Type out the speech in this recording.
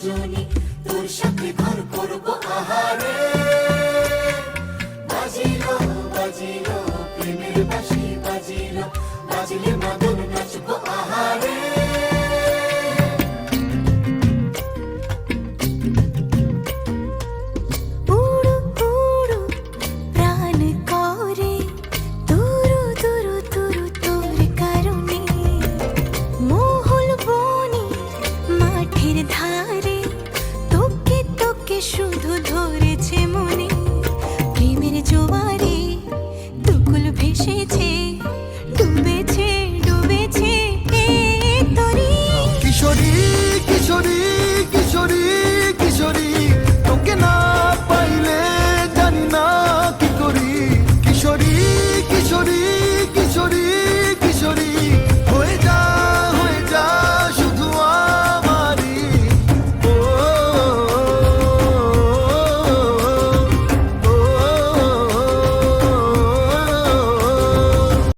রজনী, তোর সাথে ঘর করবো আহারে। বাজিলো বাজিলো প্রেমের বাঁশি বাজিলো, বাজলে মদন নাচবো আহারে। শুধু ধরে